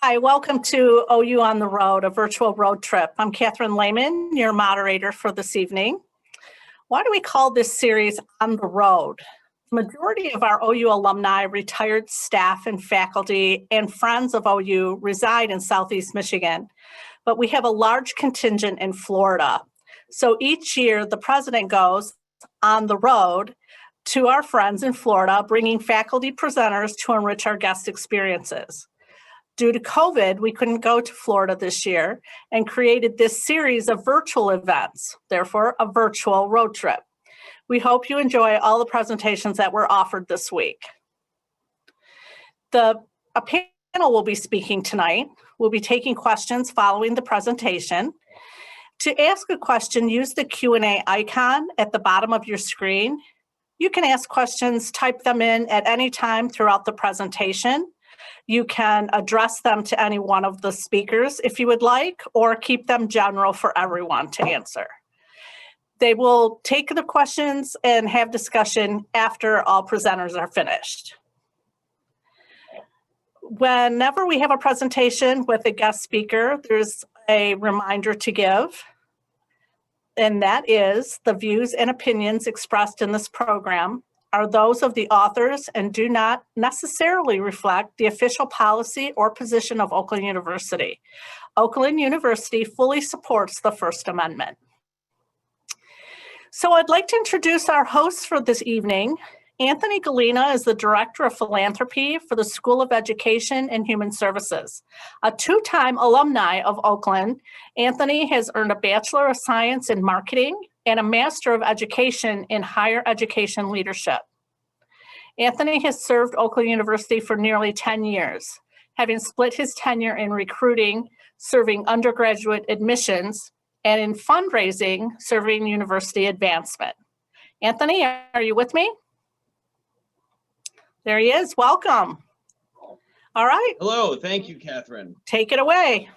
Hi, welcome to OU on the Road, a virtual road trip. I'm Catherine Lehman, your moderator for this evening. Why do we call this series On the Road? The majority of our OU alumni, retired staff and faculty, and friends of OU reside in Southeast Michigan, but we have a large contingent in Florida. So each year, the president goes on the road to our friends in Florida, bringing faculty presenters to enrich our guest experiences. Due to COVID, we couldn't go to Florida this year and created this series of virtual events, therefore a virtual road trip. We hope you enjoy all the presentations that were offered this week. A panel will be speaking tonight. We'll be taking questions following the presentation. To ask a question, use the Q&A icon at the bottom of your screen. You can ask questions, type them in at any time throughout the presentation. You can address them to any one of the speakers if you would like, or keep them general for everyone to answer. They will take the questions and have discussion after all presenters are finished. Whenever we have a presentation with a guest speaker, there's a reminder to give, and that is the views and opinions expressed in this program are those of the authors and do not necessarily reflect the official policy or position of Oakland University. Oakland University fully supports the First Amendment. So I'd like to introduce our hosts for this evening. Anthony Galena is the Director of Philanthropy for the School of Education and Human Services. A two-time alumni of Oakland, Anthony has earned a Bachelor of Science in Marketing and a Master of Education in Higher Education Leadership. Anthony has served Oakland University for nearly 10 years, having split his tenure in recruiting, serving undergraduate admissions, and in fundraising, serving university advancement. Anthony, are you with me? There he is. Welcome. All right. Hello. Thank you, Catherine. Take it away.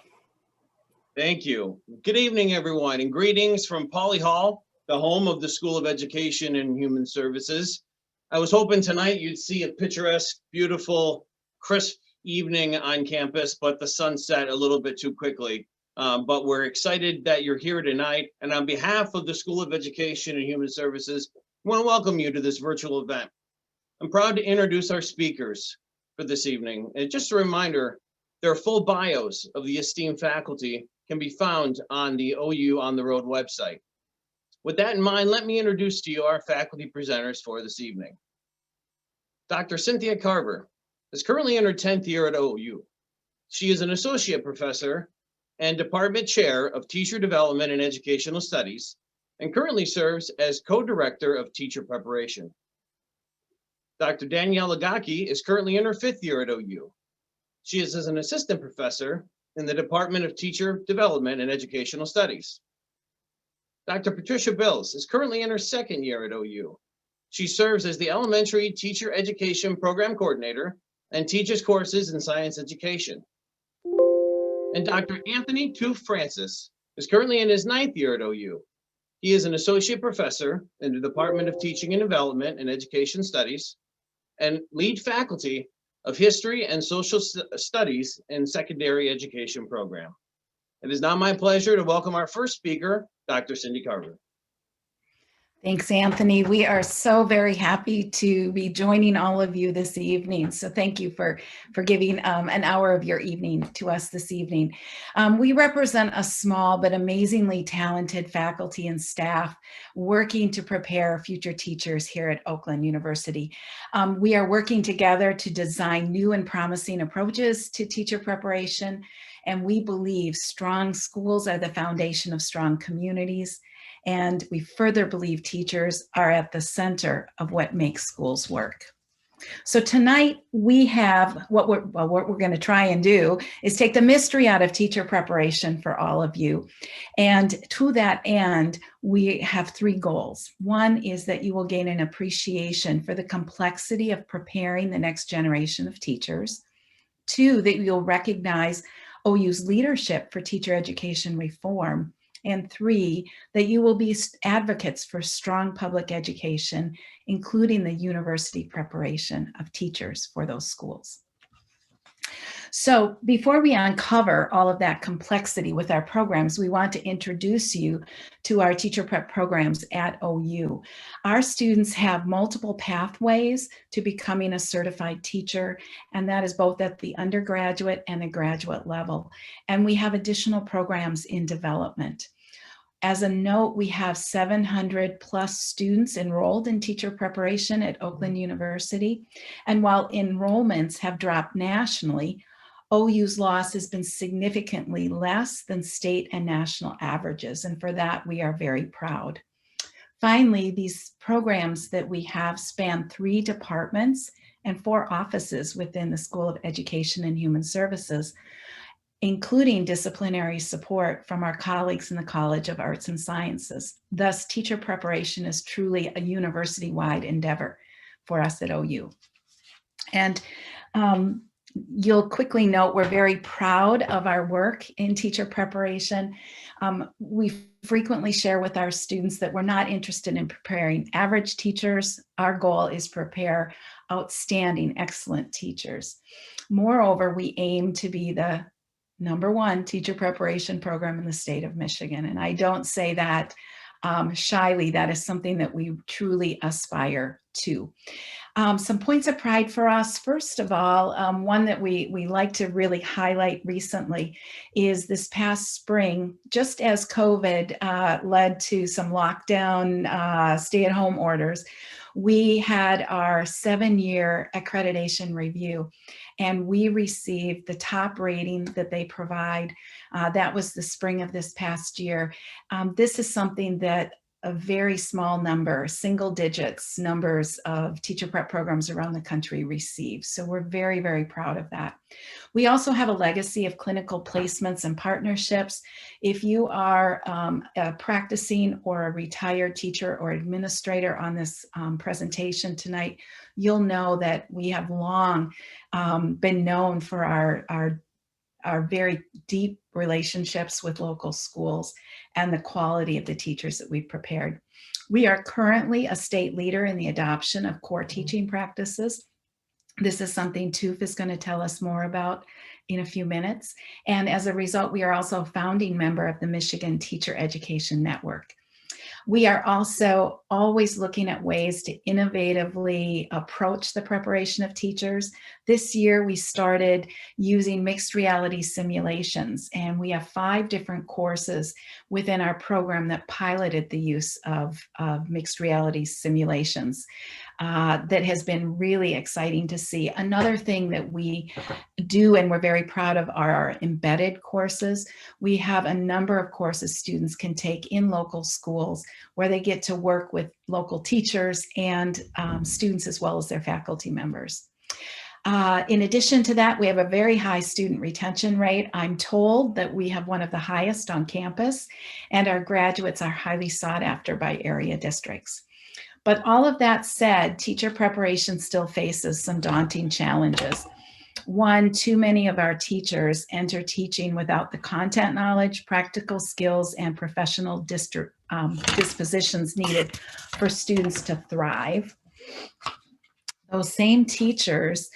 Thank you. Good evening, everyone, and greetings from Poly Hall, the home of the School of Education and Human Services. I was hoping tonight you'd see a picturesque, beautiful, crisp evening on campus, but the sun set a little bit too quickly. But we're excited that you're here tonight. And on behalf of the School of Education and Human Services, I want to welcome you to this virtual event. I'm proud to introduce our speakers for this evening. And just a reminder, their full bios of the esteemed faculty can be found on the OU on the Road website. With that in mind, let me introduce to you our faculty presenters for this evening. Dr. Cindy Carver is currently in her 10th year at OU. She is an associate professor and department chair of teacher development and educational studies, and currently serves as co-director of teacher preparation. Dr. Danielle Agaki is currently in her 5th year at OU. She is as an assistant professor in the Department of Teacher Development and Educational Studies. Dr. Patricia Bills is currently in her 2nd year at OU. She serves as the Elementary Teacher Education Program Coordinator and teaches courses in science education. And Dr. Anthony Toof Francis is currently in his 9th year at OU. He is an associate professor in the Department of Teaching and Development and Education Studies and lead faculty of History and Social Studies in Secondary Education program. It is now my pleasure to welcome our first speaker, Dr. Cindy Carver. Thanks, Anthony. We are so very happy to be joining all of you this evening. So thank you for giving an hour of your evening to us this evening. We represent a small but amazingly talented faculty and staff working to prepare future teachers here at Oakland University. We are working together to design new and promising approaches to teacher preparation. And we believe strong schools are the foundation of strong communities. And we further believe teachers are at the center of what makes schools work. So tonight we have what we're going to try and do is take the mystery out of teacher preparation for all of you. And to that end, we have 3 goals. One is that you will gain an appreciation for the complexity of preparing the next generation of teachers. 2, that you'll recognize OU's leadership for teacher education reform. And 3, that you will be advocates for strong public education, including the university preparation of teachers for those schools. So before we uncover all of that complexity with our programs, we want to introduce you to our teacher prep programs at OU. Our students have multiple pathways to becoming a certified teacher, and that is both at the undergraduate and the graduate level. And we have additional programs in development. As a note, we have 700 plus students enrolled in teacher preparation at Oakland University. And while enrollments have dropped nationally, OU's loss has been significantly less than state and national averages. And for that, we are very proud. Finally, these programs that we have span 3 departments and 4 offices within the School of Education and Human Services, including disciplinary support from our colleagues in the College of Arts and Sciences. Thus, teacher preparation is truly a university-wide endeavor for us at OU. And you'll quickly note we're very proud of our work in teacher preparation. We frequently share with our students that we're not interested in preparing average teachers. Our goal is to prepare outstanding, excellent teachers. Moreover, we aim to be the #1 teacher preparation program in the state of Michigan. And I don't say that shyly. That is something that we truly aspire to. Some points of pride for us. First of all, one that we like to really highlight recently is this past spring, just as COVID led to some lockdown, stay-at-home orders, we had our 7-year accreditation review, and we received the top rating that they provide. That was the spring of this past year. This is something that a very small number, single digits numbers of teacher prep programs around the country receive. So we're very, very proud of that. We also have a legacy of clinical placements and partnerships. If you are a practicing or a retired teacher or administrator on this presentation tonight, you'll know that we have long been known for our very deep relationships with local schools and the quality of the teachers that we've prepared. We are currently a state leader in the adoption of core teaching practices. This is something TÜV is going to tell us more about in a few minutes. And as a result, we are also a founding member of the Michigan Teacher Education Network. We are also always looking at ways to innovatively approach the preparation of teachers. This year, we started using mixed reality simulations, and we have 5 different courses within our program that piloted the use of mixed reality simulations. That has been really exciting to see. Another thing that we do, and we're very proud of, are our embedded courses. We have a number of courses students can take in local schools where they get to work with local teachers and students as well as their faculty members. In addition to that, we have a very high student retention rate. I'm told that we have one of the highest on campus, and our graduates are highly sought after by area districts. But all of that said, teacher preparation still faces some daunting challenges. One, too many of our teachers enter teaching without the content knowledge, practical skills, and professional dispositions needed for students to thrive. Those same teachers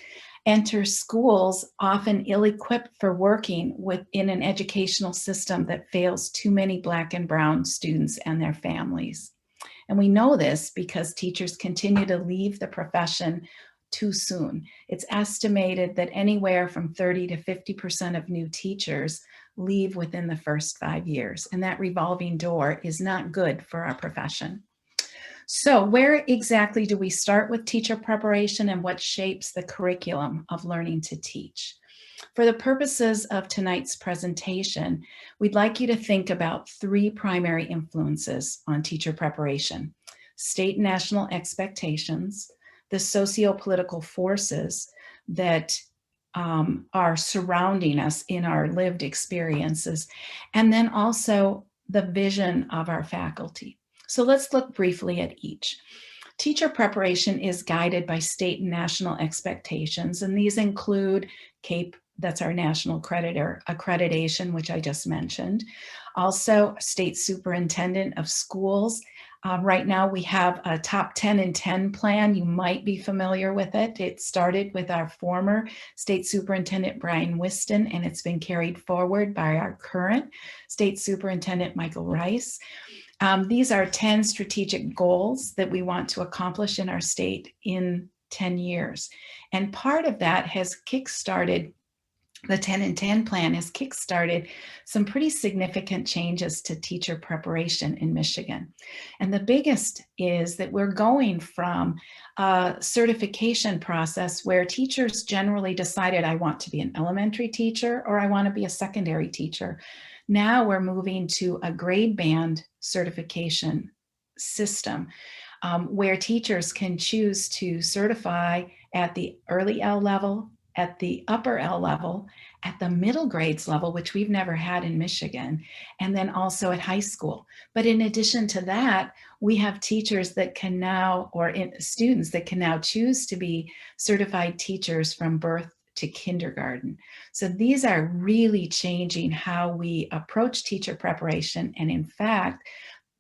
enter schools often ill-equipped for working within an educational system that fails too many Black and Brown students and their families. And we know this because teachers continue to leave the profession too soon. It's estimated that anywhere from 30 to 50% of new teachers leave within the first 5 years. And that revolving door is not good for our profession. So where exactly do we start with teacher preparation, and what shapes the curriculum of learning to teach? For the purposes of tonight's presentation, we'd like you to think about 3 primary influences on teacher preparation: state and national expectations, the socio-political forces that are surrounding us in our lived experiences, and then also the vision of our faculty. So let's look briefly at each. Teacher preparation is guided by state and national expectations, and these include CAPE, that's our national accreditation, which I just mentioned. Also, state superintendent of schools Right now we have a top 10 in 10 plan. You might be familiar with it. It started with our former State Superintendent Brian Whiston, and it's been carried forward by our current State Superintendent Michael Rice. These are 10 strategic goals that we want to accomplish in our state in 10 years. And part of that has kickstarted, the 10 in 10 plan has kickstarted some pretty significant changes to teacher preparation in Michigan. And the biggest is that we're going from a certification process where teachers generally decided, I want to be an elementary teacher or I want to be a secondary teacher. Now we're moving to a grade band certification system where teachers can choose to certify at the early L level, at the upper L level, at the middle grades level, which we've never had in Michigan, and then also at high school. But in addition to that, we have teachers that can now, or students that can now choose to be certified teachers from birth to kindergarten. So these are really changing how we approach teacher preparation. And in fact,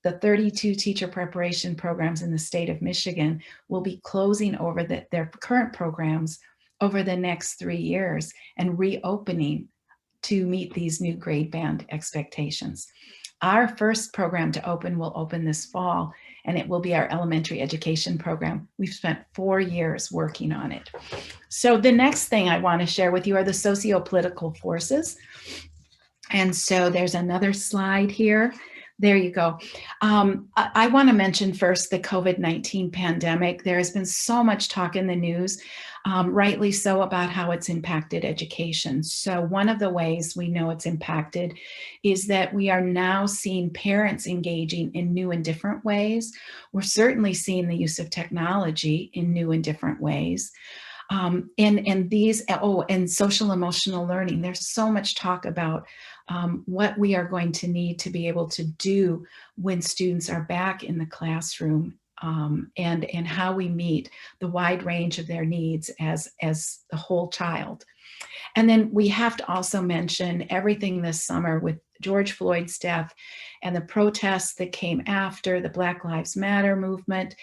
the 32 teacher preparation programs in the state of Michigan will be closing over their current programs over the next 3 years and reopening to meet these new grade band expectations. Our first program to open will open this fall, and it will be our elementary education program. We've spent 4 years working on it. So the next thing I want to share with you are the socio-political forces. And so there's another slide here. There you go. I want to mention first the COVID-19 pandemic. There has been so much talk in the news, rightly so, about how it's impacted education. So one of the ways we know it's impacted is that we are now seeing parents engaging in new and different ways. We're certainly seeing the use of technology in new and different ways. And social emotional learning. There's so much talk about what we are going to need to be able to do when students are back in the classroom, and how we meet the wide range of their needs as the whole child. And then we have to also mention everything this summer with George Floyd's death and the protests that came after, the Black Lives Matter movement.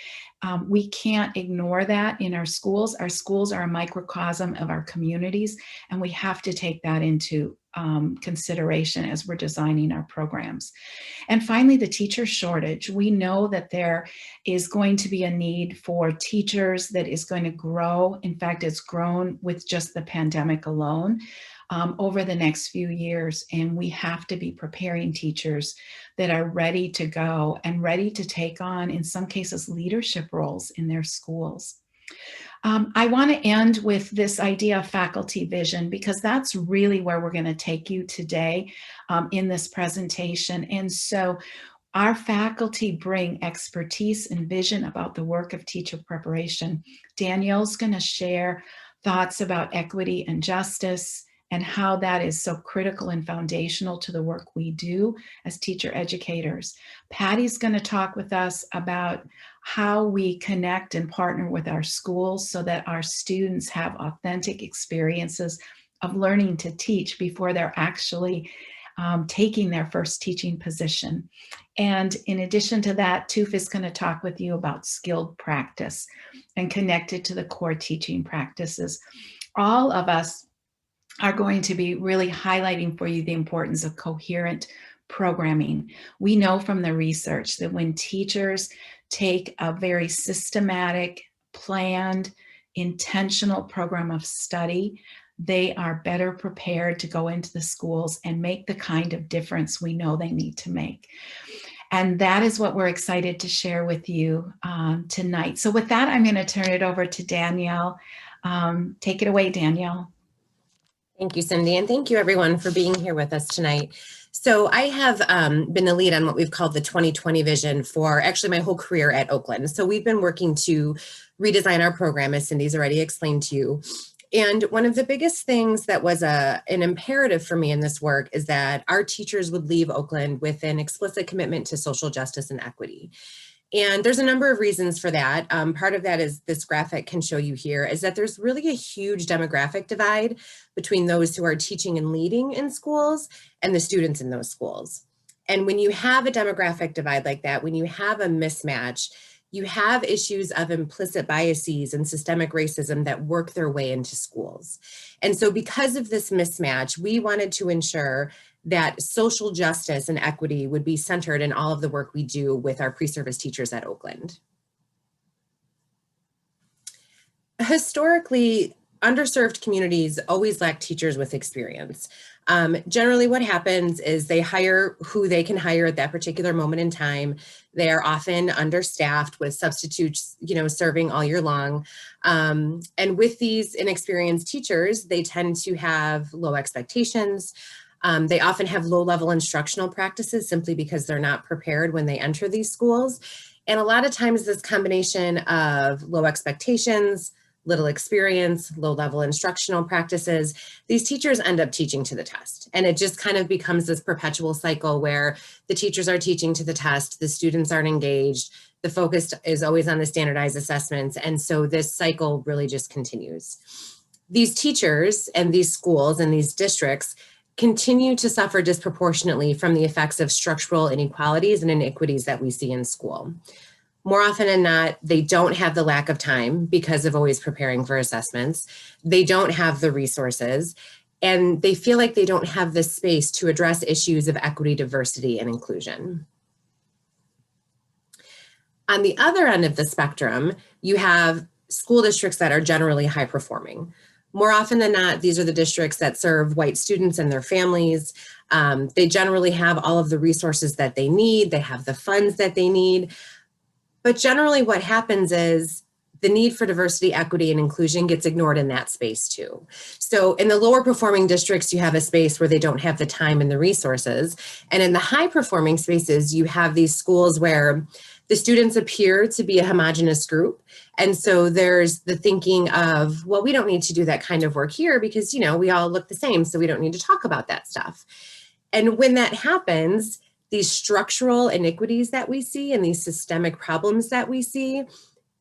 We can't ignore that in our schools. Our schools are a microcosm of our communities, and we have to take that into consideration as we're designing our programs. And finally, the teacher shortage. We know that there is going to be a need for teachers that is going to grow. In fact, it's grown with just the pandemic alone over the next few years. And we have to be preparing teachers that are ready to go and ready to take on, in some cases, leadership roles in their schools. I want to end with this idea of faculty vision, because that's really where we're going to take you today in this presentation. And so our faculty bring expertise and vision about the work of teacher preparation. Danielle's going to share thoughts about equity and justice and how that is so critical and foundational to the work we do as teacher educators. Patty's going to talk with us about how we connect and partner with our schools so that our students have authentic experiences of learning to teach before they're actually taking their first teaching position. And in addition to that, Toof is going to talk with you about skilled practice and connected to the core teaching practices. All of us are going to be really highlighting for you the importance of coherent programming. We know from the research that when teachers take a very systematic, planned, intentional program of study, they are better prepared to go into the schools and make the kind of difference we know they need to make. And that is what we're excited to share with you tonight. So with that, I'm going to turn it over to Danielle. Take it away, Danielle. Thank you, Cindy, and thank you everyone for being here with us tonight. So I have been the lead on what we've called the 2020 vision for actually my whole career at Oakland. So we've been working to redesign our program, as Cindy's already explained to you. And one of the biggest things that was an imperative for me in this work is that our teachers would leave Oakland with an explicit commitment to social justice and equity. And there's a number of reasons for that. Part of that is this graphic can show you here is that there's really a huge demographic divide between those who are teaching and leading in schools and the students in those schools. And when you have a demographic divide like that, when you have a mismatch, you have issues of implicit biases and systemic racism that work their way into schools. And so because of this mismatch, we wanted to ensure that social justice and equity would be centered in all of the work we do with our pre-service teachers at Oakland. Historically, underserved communities always lack teachers with experience. Generally what happens is they hire who they can hire at that particular moment in time. They are often understaffed with substitutes, serving all year long. And with these inexperienced teachers, they tend to have low expectations. They often have low-level instructional practices simply because they're not prepared when they enter these schools. And a lot of times this combination of low expectations, little experience, low-level instructional practices, these teachers end up teaching to the test. And it just kind of becomes this perpetual cycle where the teachers are teaching to the test, the students aren't engaged, the focus is always on the standardized assessments. And so this cycle really just continues. These teachers and these schools and these districts continue to suffer disproportionately from the effects of structural inequalities and inequities that we see in school. More often than not, they don't have the lack of time because of always preparing for assessments. They don't have the resources, and they feel like they don't have the space to address issues of equity, diversity, and inclusion. On the other end of the spectrum, you have school districts that are generally high performing. More often than not, these are the districts that serve white students and their families. They generally have all of the resources that they need. They have the funds that they need. But generally what happens is the need for diversity, equity, and inclusion gets ignored in that space too. So in the lower performing districts, you have a space where they don't have the time and the resources. And in the high performing spaces, you have these schools where the students appear to be a homogeneous group. And so there's the thinking of, well, we don't need to do that kind of work here because, we all look the same, so we don't need to talk about that stuff. And when that happens, these structural iniquities that we see and these systemic problems that we see,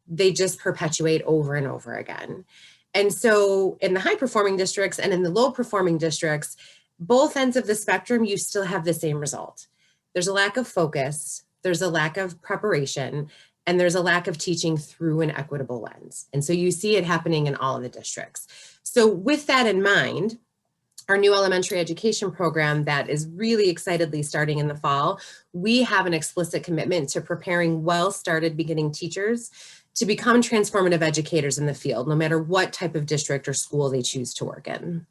they just perpetuate over and over again. And so in the high performing districts and in the low performing districts, both ends of the spectrum, you still have the same result. There's a lack of focus, there's a lack of preparation, and there's a lack of teaching through an equitable lens. And so you see it happening in all of the districts. So with that in mind, our new elementary education program that is really excitedly starting in the fall, we have an explicit commitment to preparing well-started beginning teachers to become transformative educators in the field, no matter what type of district or school they choose to work in.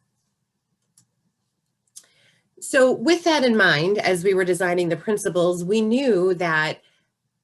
So with that in mind, as we were designing the principles, we knew that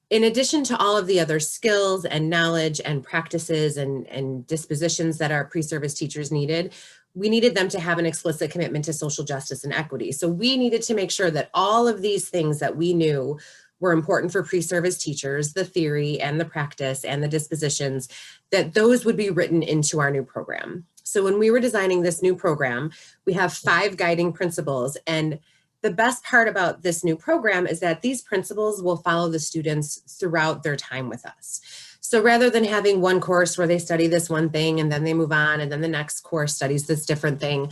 in addition to all of the other skills and knowledge and practices and dispositions that our pre-service teachers needed, we needed them to have an explicit commitment to social justice and equity. So we needed to make sure that all of these things that we knew were important for pre-service teachers, the theory and the practice and the dispositions, that those would be written into our new program. So when we were designing this new program, we have 5 guiding principles. And the best part about this new program is that these principles will follow the students throughout their time with us. So rather than having one course where they study this one thing and then they move on and then the next course studies this different thing,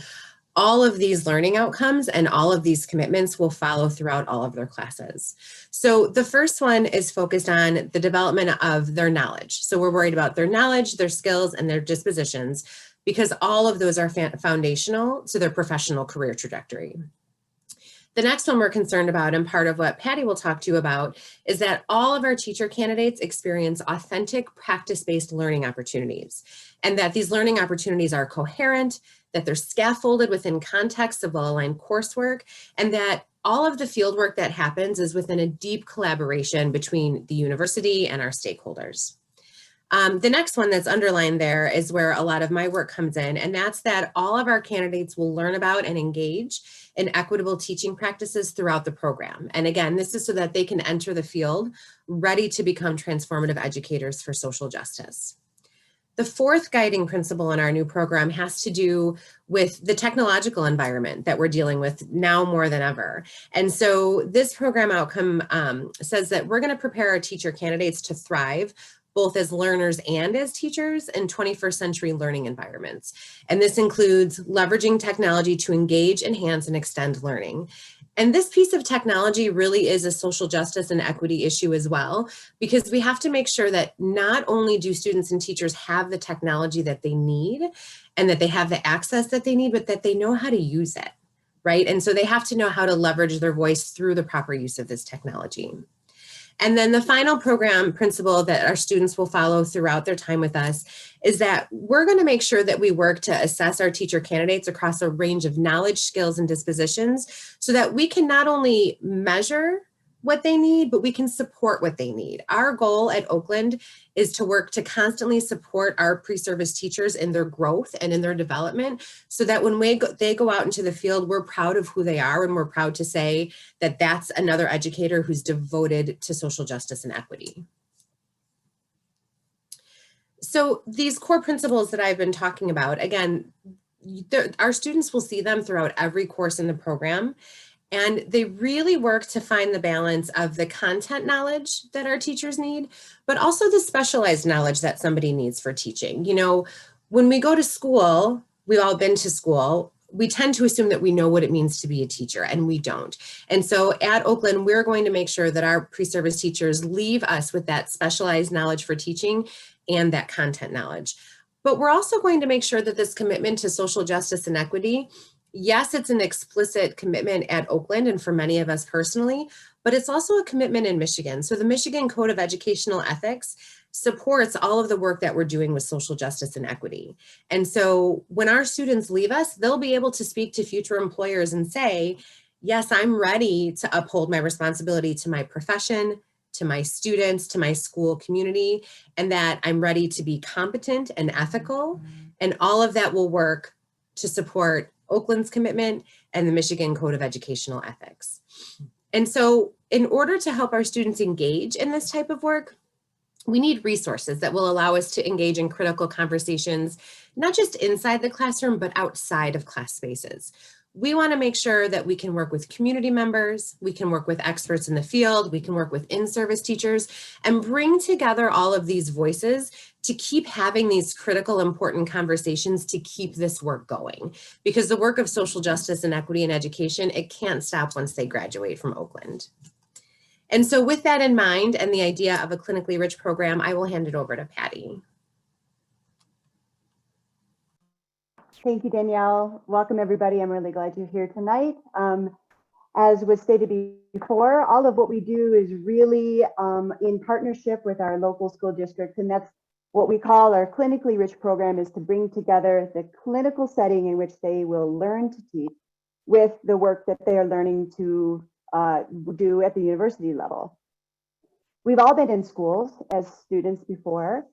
all of these learning outcomes and all of these commitments will follow throughout all of their classes. So the first one is focused on the development of their knowledge. So we're worried about their knowledge, their skills, and their dispositions because all of those are foundational to their professional career trajectory. The next one we're concerned about, and part of what Patty will talk to you about, is that all of our teacher candidates experience authentic practice-based learning opportunities, and that these learning opportunities are coherent, that they're scaffolded within contexts of well-aligned coursework, and that all of the fieldwork that happens is within a deep collaboration between the university and our stakeholders. The next one that's underlined there is where a lot of my work comes in, and that's that all of our candidates will learn about and engage in equitable teaching practices throughout the program. And again, this is so that they can enter the field ready to become transformative educators for social justice. The fourth guiding principle in our new program has to do with the technological environment that we're dealing with now more than ever. And so this program outcome says that we're going to prepare our teacher candidates to thrive both as learners and as teachers in 21st century learning environments. And this includes leveraging technology to engage, enhance, and extend learning. And this piece of technology really is a social justice and equity issue as well, because we have to make sure that not only do students and teachers have the technology that they need and that they have the access that they need, but that they know how to use it, right? And so they have to know how to leverage their voice through the proper use of this technology. And then the final program principle that our students will follow throughout their time with us is that we're going to make sure that we work to assess our teacher candidates across a range of knowledge, skills, and dispositions so that we can not only measure what they need, but we can support what they need. Our goal at Oakland is to work to constantly support our pre-service teachers in their growth and in their development so that when they go out into the field, we're proud of who they are and we're proud to say that that's another educator who's devoted to social justice and equity. So these core principles that I've been talking about, again, our students will see them throughout every course in the program. And they really work to find the balance of the content knowledge that our teachers need, but also the specialized knowledge that somebody needs for teaching. You know, when we go to school, we've all been to school, we tend to assume that we know what it means to be a teacher, and we don't. And so at Oakland, we're going to make sure that our pre-service teachers leave us with that specialized knowledge for teaching and that content knowledge. But we're also going to make sure that this commitment to social justice and equity, yes, it's an explicit commitment at Oakland and for many of us personally, but it's also a commitment in Michigan. So the Michigan Code of Educational Ethics supports all of the work that we're doing with social justice and equity. And so when our students leave us, they'll be able to speak to future employers and say, yes, I'm ready to uphold my responsibility to my profession, to my students, to my school community, and that I'm ready to be competent and ethical. And all of that will work to support Oakland's commitment and the Michigan Code of Educational Ethics. And so in order to help our students engage in this type of work, we need resources that will allow us to engage in critical conversations, not just inside the classroom, but outside of class spaces. We want to make sure that we can work with community members, we can work with experts in the field, we can work with in-service teachers, and bring together all of these voices to keep having these critical, important conversations to keep this work going. Because the work of social justice and equity in education, it can't stop once they graduate from Oakland. And so with that in mind and the idea of a clinically rich program, I will hand it over to Patty. Thank you, Danielle. Welcome, everybody. I'm really glad you're here tonight. As was stated before, all of what we do is really in partnership with our local school districts, and that's what we call our clinically rich program, is to bring together the clinical setting in which they will learn to teach with the work that they are learning to do at the university level. We've all been in schools as students before,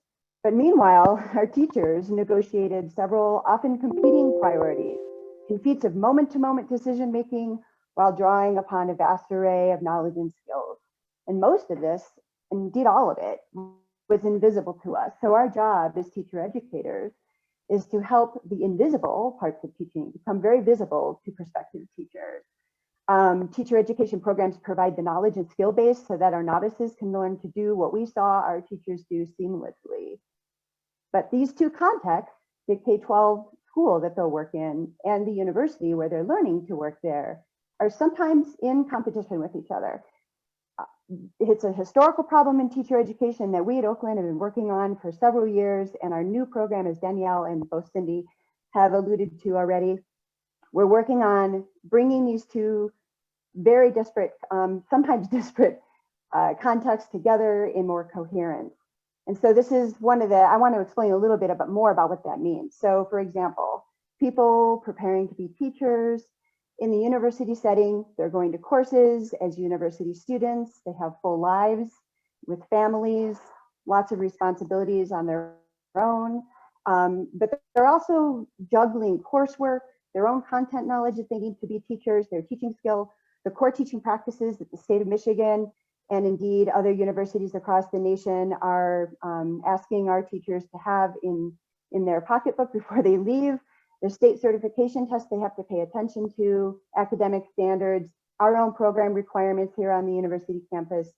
but meanwhile, our teachers negotiated several often competing priorities in feats of moment-to-moment decision-making while drawing upon a vast array of knowledge and skills. And most of this, indeed all of it, was invisible to us. So our job as teacher educators is to help the invisible parts of teaching become very visible to prospective teachers. Teacher education programs provide the knowledge and skill base so that our novices can learn to do what we saw our teachers do seamlessly. But these two contexts, the K-12 school that they'll work in and the university where they're learning to work there, are sometimes in competition with each other. It's a historical problem in teacher education that we at Oakland have been working on for several years, and our new program, as Danielle and both Cindy have alluded to already, we're working on bringing these two very disparate, sometimes disparate contexts together in more coherence. And so this is one of the, I want to explain a little bit more about what that means. So for example, people preparing to be teachers in the university setting, they're going to courses as university students, they have full lives with families, lots of responsibilities on their own, but they're also juggling coursework, their own content knowledge that they need to be teachers, their teaching skill, the core teaching practices that the state of Michigan and indeed other universities across the nation are asking our teachers to have in their pocketbook before they leave. Their state certification tests they have to pay attention to, academic standards, our own program requirements here on the university campus.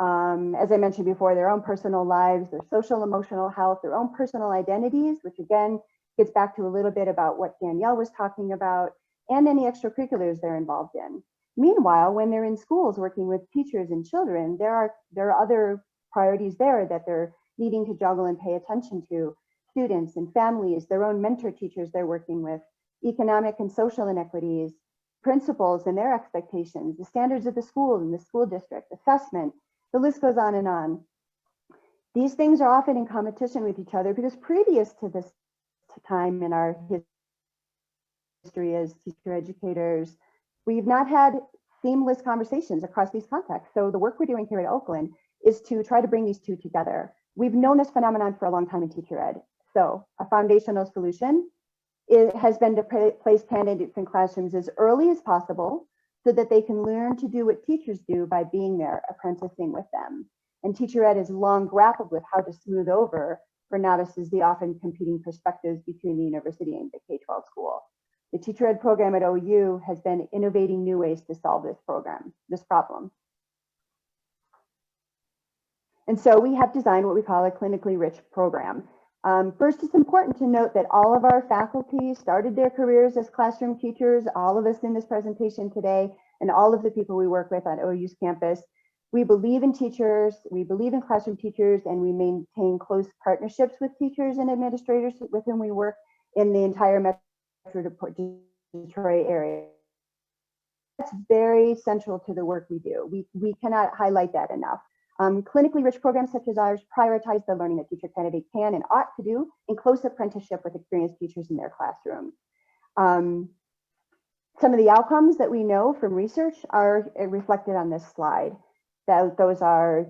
As I mentioned before, their own personal lives, their social emotional health, their own personal identities, which again gets back to a little bit about what Danielle was talking about, and any extracurriculars they're involved in. Meanwhile, when they're in schools working with teachers and children, there are other priorities there that they're needing to juggle and pay attention to. Students and families, their own mentor teachers they're working with, economic and social inequities, principals and their expectations, the standards of the school and the school district, assessment, the list goes on and on. These things are often in competition with each other because previous to this time in our history as teacher educators, we've not had seamless conversations across these contexts. So the work we're doing here at Oakland is to try to bring these two together. We've known this phenomenon for a long time in teacher ed. So a foundational solution has been to place candidates in classrooms as early as possible so that they can learn to do what teachers do by being there, apprenticing with them. And teacher ed has long grappled with how to smooth over for novices the often competing perspectives between the university and the K-12 school. The teacher ed program at OU has been innovating new ways to solve this problem. And so we have designed what we call a clinically rich program. First, it's important to note that all of our faculty started their careers as classroom teachers, all of us in this presentation today, and all of the people we work with on OU's campus. We believe in teachers, we believe in classroom teachers, and we maintain close partnerships with teachers and administrators with whom we work in the entire Metro Detroit area. That's very central to the work we do. We cannot highlight that enough. Clinically rich programs such as ours prioritize the learning that teacher candidates can and ought to do in close apprenticeship with experienced teachers in their classroom. Some of the outcomes that we know from research are reflected on this slide. Those are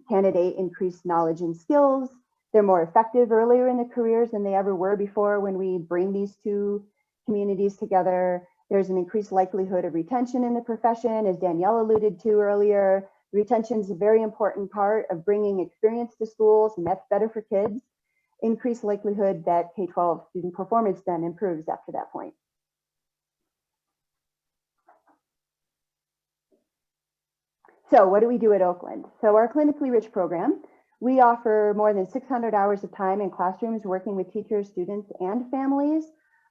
candidate increased knowledge and skills. They're more effective earlier in the careers than they ever were before when we bring these two communities together. There's an increased likelihood of retention in the profession, as Danielle alluded to earlier. Retention is a very important part of bringing experience to schools, and that's better for kids. Increased likelihood that K-12 student performance then improves after that point. So what do we do at Oakland? So our clinically rich program, we offer more than 600 hours of time in classrooms working with teachers, students, and families.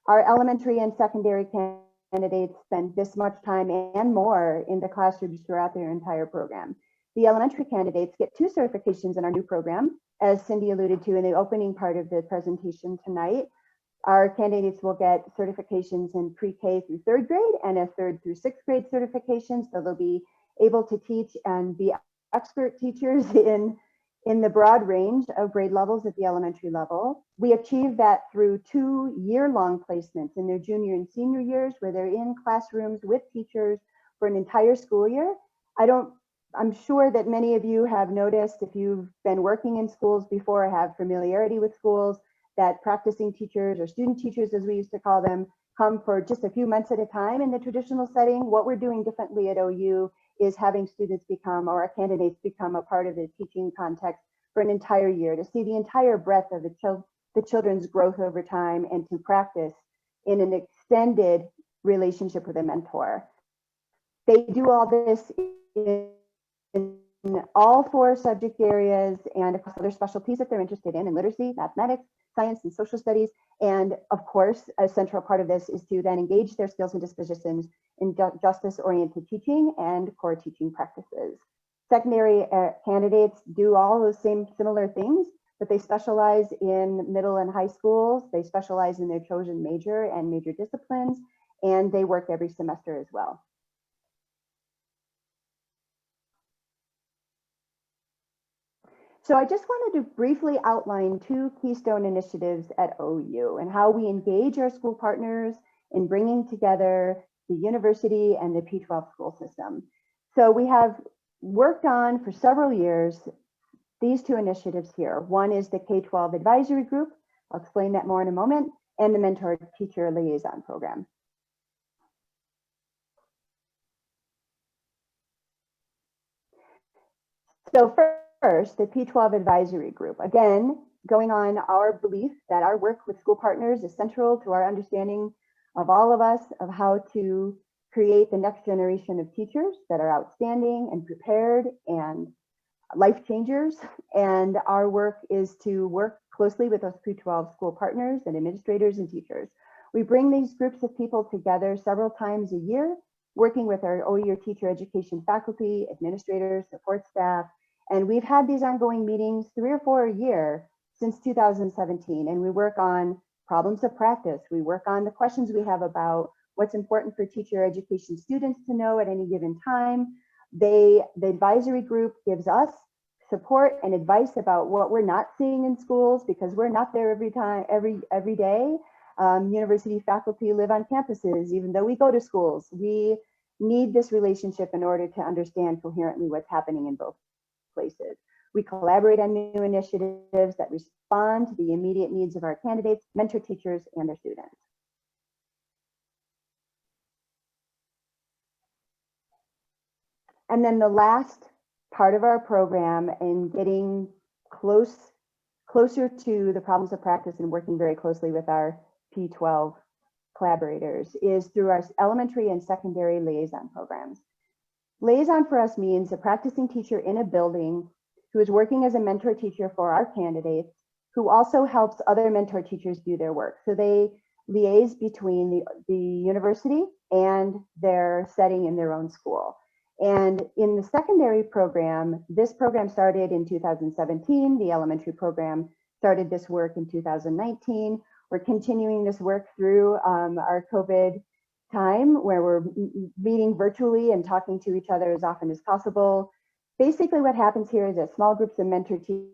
Our elementary and secondary candidates spend this much time and more in the classrooms throughout their entire program. The elementary candidates get 2 certifications in our new program, as Cindy alluded to in the opening part of the presentation tonight. Our candidates will get certifications in pre-K through 3rd grade and a 3rd through 6th grade certification, so they'll be able to teach and be expert teachers in the broad range of grade levels at the elementary level. We achieve that through 2 year-long placements in their junior and senior years, where they're in classrooms with teachers for an entire school year. I'm sure that many of you have noticed, if you've been working in schools before or have familiarity with schools, that practicing teachers, or student teachers as we used to call them, come for just a few months at a time in the traditional setting. What we're doing differently at OU is having students become, or our candidates become, a part of the teaching context for an entire year, to see the entire breadth of the children's growth over time, and to practice in an extended relationship with a mentor. They do all this in all 4 subject areas and across other specialties that they're interested in literacy, mathematics, science, and social studies. And of course, a central part of this is to then engage their skills and dispositions in justice-oriented teaching and core teaching practices. Secondary candidates do all those similar things, but they specialize in middle and high schools. They specialize in their chosen major and major disciplines, and they work every semester as well. So I just wanted to briefly outline 2 keystone initiatives at OU and how we engage our school partners in bringing together the university and the P12 school system. So we have worked on for several years these 2 initiatives here. One is the K-12 Advisory Group. I'll explain that more in a moment, and the Mentor Teacher Liaison program. So first, the P12 Advisory Group. Again, going on our belief that our work with school partners is central to our understanding of all of us, of how to create the next generation of teachers that are outstanding and prepared and life changers. And our work is to work closely with those P12 school partners and administrators and teachers. We bring these groups of people together several times a year working with our OU teacher education faculty, administrators, support staff. And we've had these ongoing meetings 3 or 4 a year since 2017. And we work on problems of practice. We work on the questions we have about what's important for teacher education students to know at any given time. The advisory group gives us support and advice about what we're not seeing in schools, because we're not there every day. University faculty live on campuses, even though we go to schools. We need this relationship in order to understand coherently what's happening in both places. We collaborate on new initiatives that respond to the immediate needs of our candidates, mentor teachers, and their students. And then the last part of our program, in getting closer to the problems of practice and working very closely with our P12 collaborators, is through our elementary and secondary liaison programs. Liaison for us means a practicing teacher in a building who is working as a mentor teacher for our candidates, who also helps other mentor teachers do their work. So they liaise between the university and their setting in their own school. And in the secondary program, this program started in 2017. The elementary program started this work in 2019. We're continuing this work through our COVID time, where we're meeting virtually and talking to each other as often as possible. Basically, what happens here is that small groups of mentor teachers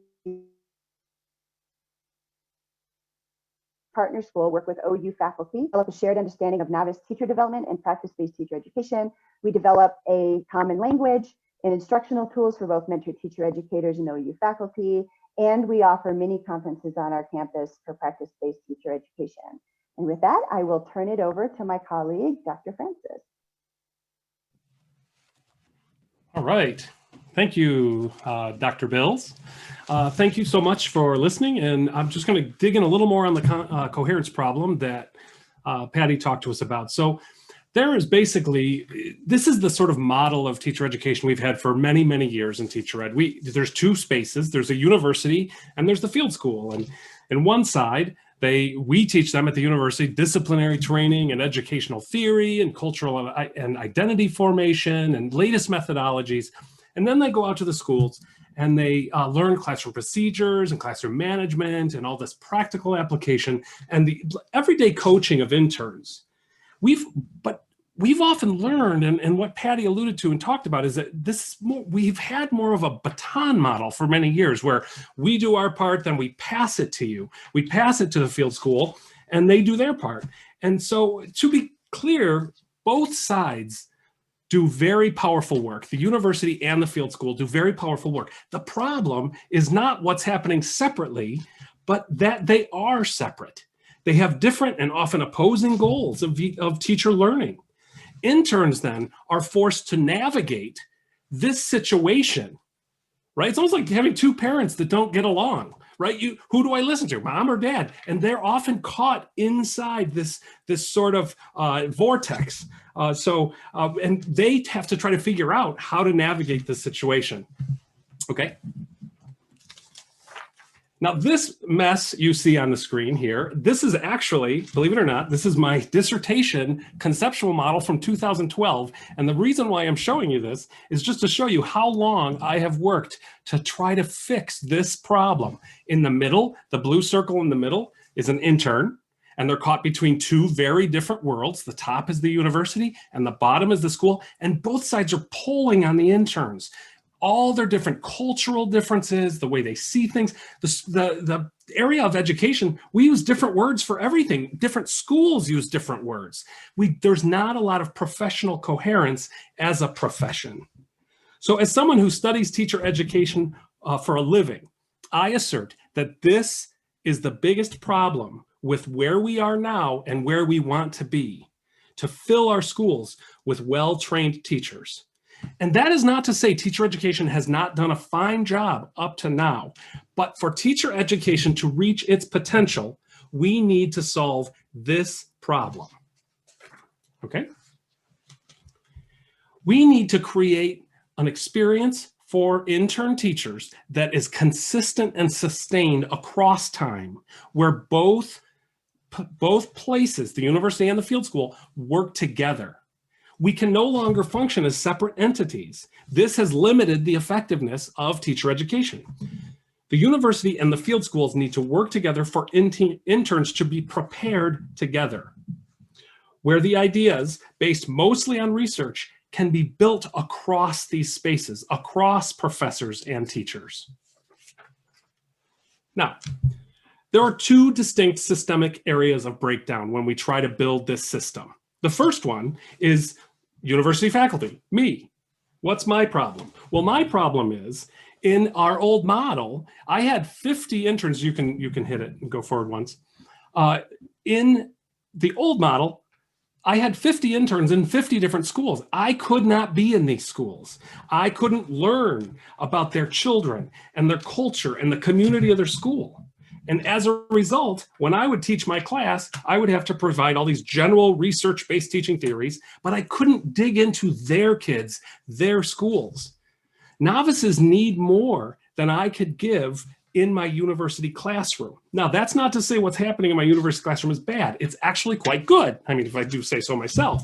partner school work with OU faculty, develop a shared understanding of novice teacher development and practice-based teacher education. We develop a common language and instructional tools for both mentor teacher educators and OU faculty. And we offer mini conferences on our campus for practice-based teacher education. And with that, I will turn it over to my colleague, Dr. Francis. All right. Thank you, Dr. Bills. Thank you so much for listening. And I'm just going to dig in a little more on the coherence problem that Patty talked to us about. So there is basically, this is the sort of model of teacher education we've had for many, many years in teacher ed. There's two spaces. There's a university and there's the field school. And in one side, we teach them at the university disciplinary training and educational theory and cultural and identity formation and latest methodologies. And then they go out to the schools and they learn classroom procedures and classroom management and all this practical application and the everyday coaching of interns. But we've often learned, and what Patty alluded to and talked about, is that we've had more of a baton model for many years, where we do our part, then we pass it to you. We pass it to the field school, and they do their part. And so, to be clear, both sides do very powerful work. The university and the field school do very powerful work. The problem is not what's happening separately, but that they are separate. They have different and often opposing goals of teacher learning. Interns then are forced to navigate this situation, right? It's almost like having two parents that don't get along, right? Who do I listen to, mom or dad? And they're often caught inside this sort of vortex. And they have to try to figure out how to navigate this situation, okay? Now, this mess you see on the screen here, this is actually, believe it or not, this is my dissertation conceptual model from 2012. And the reason why I'm showing you this is just to show you how long I have worked to try to fix this problem. In the middle, the blue circle in the middle is an intern, and they're caught between two very different worlds. The top is the university and the bottom is the school, and both sides are pulling on the interns. All their different cultural differences, the way they see things, the area of education, we use different words for everything. Different schools use different words. There's not a lot of professional coherence as a profession. So as someone who studies teacher education for a living, I assert that this is the biggest problem with where we are now and where we want to be, to fill our schools with well-trained teachers. And that is not to say teacher education has not done a fine job up to now, but for teacher education to reach its potential, we need to solve this problem, okay? We need to create an experience for intern teachers that is consistent and sustained across time, where both places, the university and the field school, work together. We can no longer function as separate entities. This has limited the effectiveness of teacher education. The university and the field schools need to work together for interns to be prepared together, where the ideas, based mostly on research, can be built across these spaces, across professors and teachers. Now, there are two distinct systemic areas of breakdown when we try to build this system. The first one is university faculty, me. What's my problem? Well, my problem is, in our old model, I had 50 interns. You can hit it and go forward once. In the old model, I had 50 interns in 50 different schools. I could not be in these schools. I couldn't learn about their children and their culture and the community of their school. And as a result, when I would teach my class, I would have to provide all these general research-based teaching theories, but I couldn't dig into their kids, their schools. Novices need more than I could give in my university classroom. Now, that's not to say what's happening in my university classroom is bad. It's actually quite good. I mean, if I do say so myself,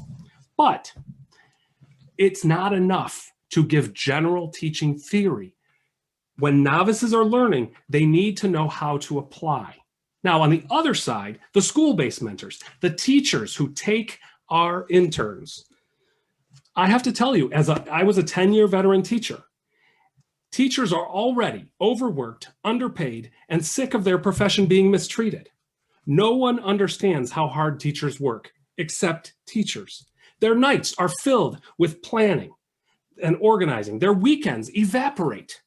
but it's not enough to give general teaching theory. When novices are learning, they need to know how to apply. Now, on the other side, the school-based mentors, the teachers who take our interns. I have to tell you, I was a 10-year veteran teacher. Teachers are already overworked, underpaid, and sick of their profession being mistreated. No one understands how hard teachers work, except teachers. Their nights are filled with planning and organizing. Their weekends evaporate.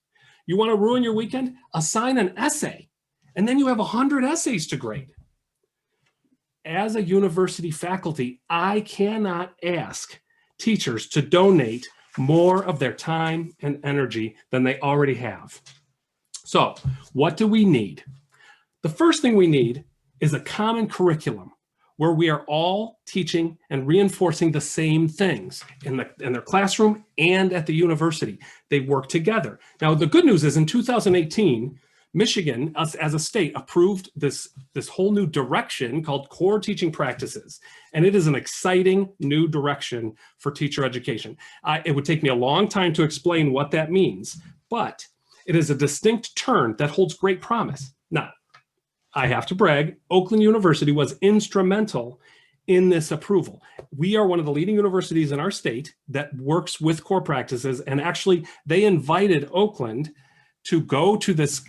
You want to ruin your weekend? Assign an essay, and then you have 100 essays to grade. As a university faculty, I cannot ask teachers to donate more of their time and energy than they already have. So, what do we need? The first thing we need is a common curriculum where we are all teaching and reinforcing the same things in their classroom and at the university. They work together. Now, the good news is in 2018, Michigan, us as a state, approved this whole new direction called core teaching practices. And it is an exciting new direction for teacher education. It would take me a long time to explain what that means, but it is a distinct turn that holds great promise. Now, I have to brag, Oakland University was instrumental in this approval. We are one of the leading universities in our state that works with core practices, and actually they invited Oakland to go to this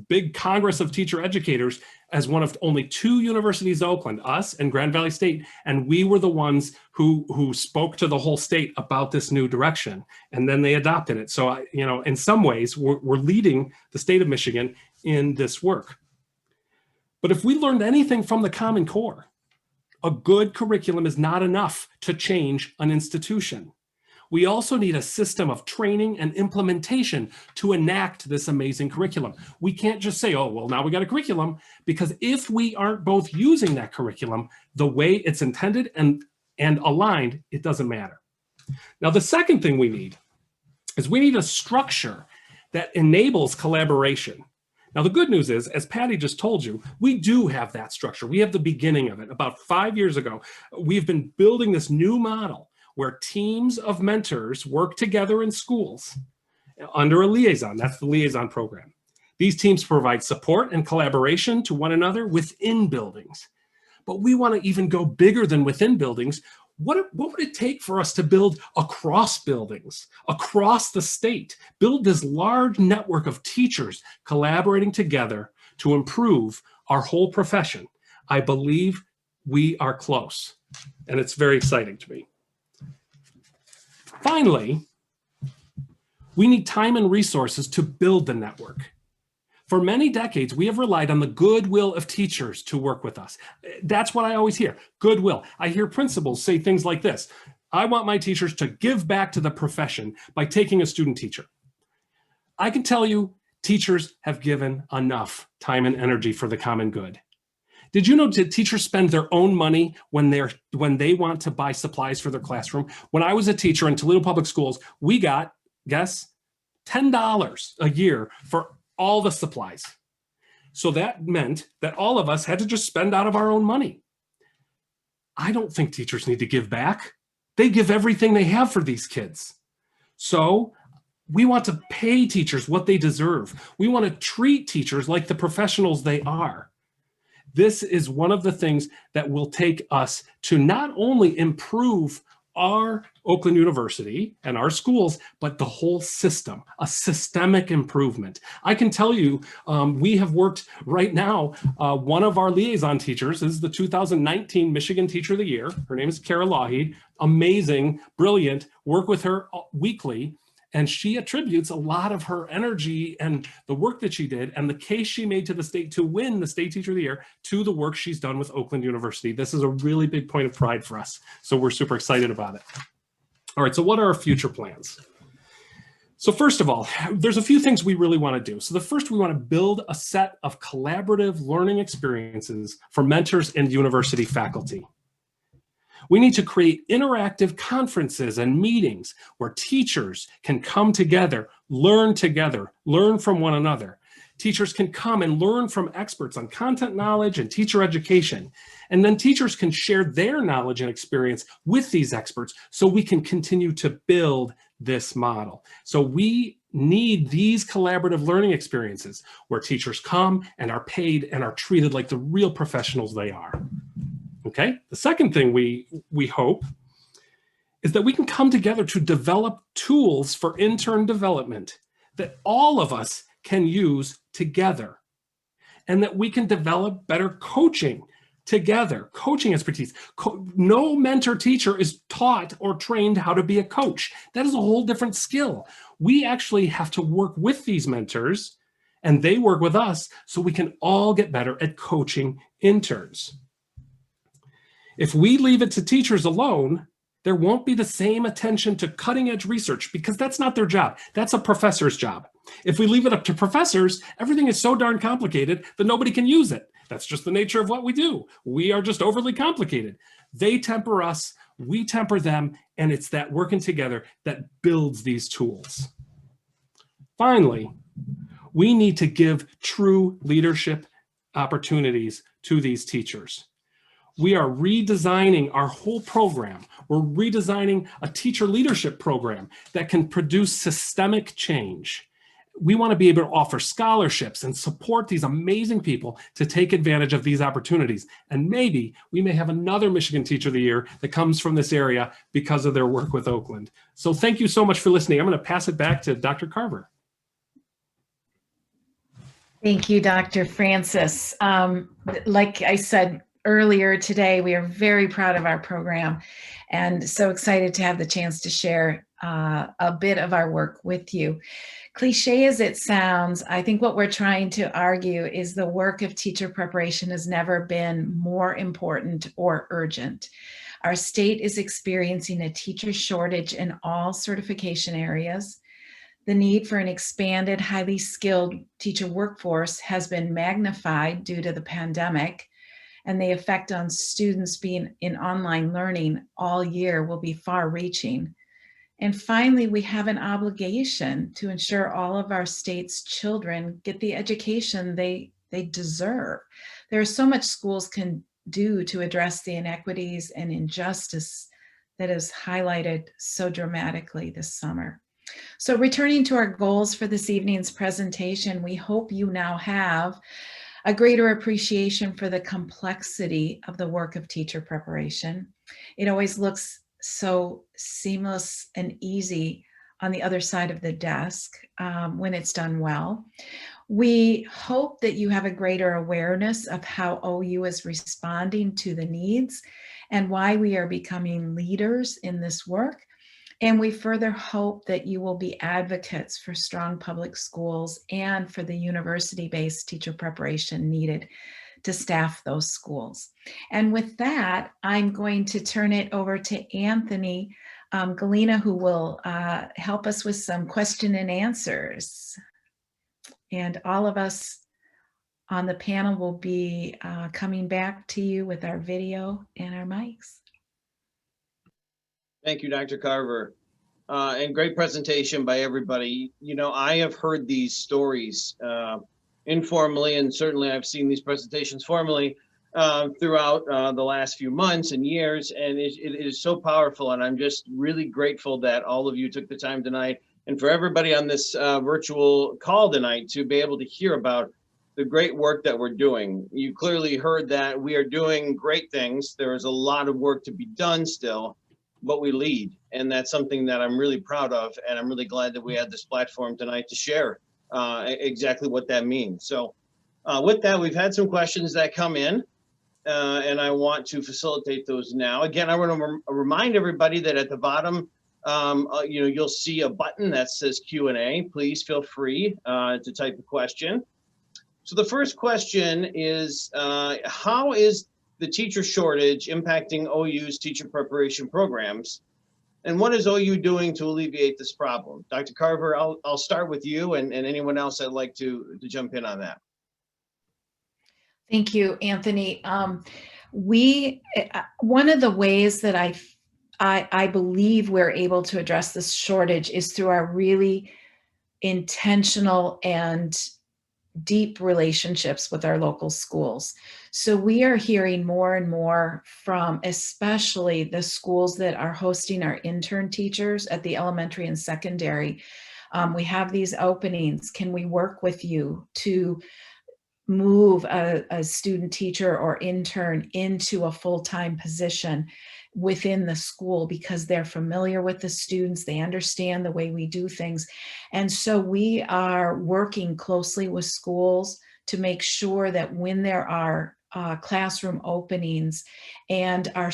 big Congress of teacher educators as one of only 2 universities in Oakland, us and Grand Valley State, and we were the ones who spoke to the whole state about this new direction, and then they adopted it. So, in some ways, we're leading the state of Michigan in this work. But if we learned anything from the Common Core, a good curriculum is not enough to change an institution. We also need a system of training and implementation to enact this amazing curriculum. We can't just say, oh, well, now we got a curriculum, because if we aren't both using that curriculum the way it's intended and aligned, it doesn't matter. Now, the second thing we need is we need a structure that enables collaboration. Now, the good news is, as Patty just told you, we do have that structure. We have the beginning of it. About 5 years ago, we've been building this new model where teams of mentors work together in schools under a liaison. That's the Liaison program. These teams provide support and collaboration to one another within buildings. But we want to even go bigger than within buildings. What would it take for us to build across buildings, across the state, build this large network of teachers collaborating together to improve our whole profession? I believe we are close, and it's very exciting to me. Finally, we need time and resources to build the network. For many decades, we have relied on the goodwill of teachers to work with us. That's what I always hear, goodwill. I hear principals say things like this: I want my teachers to give back to the profession by taking a student teacher. I can tell you, teachers have given enough time and energy for the common good. Did you know that teachers spend their own money when they want to buy supplies for their classroom? When I was a teacher in Toledo Public Schools, we got, guess, $10 a year for all the supplies. So that meant that all of us had to just spend out of our own money. I don't think teachers need to give back. They give everything they have for these kids. So we want to pay teachers what they deserve. We want to treat teachers like the professionals they are. This is one of the things that will take us to not only improve our Oakland University and our schools, but the whole system, a systemic improvement. I can tell you, we have worked right now, one of our liaison teachers is the 2019 Michigan Teacher of the Year. Her name is Kara Lougheed. Amazing, brilliant, work with her weekly. And she attributes a lot of her energy and the work that she did and the case she made to the state to win the State Teacher of the Year to the work she's done with Oakland University. This is a really big point of pride for us. So we're super excited about it. All right, so what are our future plans? So first of all, there's a few things we really want to do. So the first, we want to build a set of collaborative learning experiences for mentors and university faculty. We need to create interactive conferences and meetings where teachers can come together, learn from one another. Teachers can come and learn from experts on content knowledge and teacher education. And then teachers can share their knowledge and experience with these experts so we can continue to build this model. So we need these collaborative learning experiences where teachers come and are paid and are treated like the real professionals they are. Okay, the second thing we hope is that we can come together to develop tools for intern development that all of us can use together, and that we can develop better coaching together, coaching expertise. No mentor teacher is taught or trained how to be a coach. That is a whole different skill. We actually have to work with these mentors, and they work with us so we can all get better at coaching interns. If we leave it to teachers alone, there won't be the same attention to cutting edge research because that's not their job. That's a professor's job. If we leave it up to professors, everything is so darn complicated that nobody can use it. That's just the nature of what we do. We are just overly complicated. They temper us, we temper them, and it's that working together that builds these tools. Finally, we need to give true leadership opportunities to these teachers. We are redesigning our whole program. We're redesigning a teacher leadership program that can produce systemic change. We want to be able to offer scholarships and support these amazing people to take advantage of these opportunities. And maybe we may have another Michigan Teacher of the Year that comes from this area because of their work with Oakland. So thank you so much for listening. I'm going to pass it back to Dr. Carver. Thank you, Dr. Francis. Like I said earlier today, we are very proud of our program and so excited to have the chance to share a bit of our work with you. Cliche as it sounds, I think what we're trying to argue is the work of teacher preparation has never been more important or urgent. Our state is experiencing a teacher shortage in all certification areas. The need for an expanded, highly skilled teacher workforce has been magnified due to the pandemic, and the effect on students being in online learning all year will be far-reaching. And finally, we have an obligation to ensure all of our state's children get the education they deserve. There is so much schools can do to address the inequities and injustice that is highlighted so dramatically this summer. So returning to our goals for this evening's presentation, we hope you now have a greater appreciation for the complexity of the work of teacher preparation. It always looks so seamless and easy on the other side of the desk when it's done well. We hope that you have a greater awareness of how OU is responding to the needs and why we are becoming leaders in this work. And we further hope that you will be advocates for strong public schools and for the university-based teacher preparation needed to staff those schools. And with that, I'm going to turn it over to Anthony Galena, who will help us with some question and answers. And all of us on the panel will be coming back to you with our video and our mics. Thank you, Dr. Carver. And great presentation by everybody. You know, I have heard these stories informally, and certainly I've seen these presentations formally throughout the last few months and years, and it is so powerful. And I'm just really grateful that all of you took the time tonight, and for everybody on this virtual call tonight to be able to hear about the great work that we're doing. You clearly heard that we are doing great things. There is a lot of work to be done still, but we lead. And that's something that I'm really proud of. And I'm really glad that we had this platform tonight to share exactly what that means. So with that, we've had some questions that come in. And I want to those now. Again, I want to remind everybody that at the bottom, you'll see a button that says Q&A. Please feel free to type a question. So the first question is, how is the teacher shortage impacting OU's teacher preparation programs? And what is OU doing to alleviate this problem? Dr. Carver, I'll start with you, and anyone else I'd like to jump in on that. Thank you, Anthony. One of the ways that I believe we're able to address this shortage is through our really intentional and deep relationships with our local schools. So we are hearing more and more from especially the schools that are hosting our intern teachers at the elementary and secondary. We have these openings. Can we work with you to move a student teacher or intern into a full-time position within the school, because they're familiar with the students, they understand the way we do things. And so we are working closely with schools to make sure that when there are classroom openings and our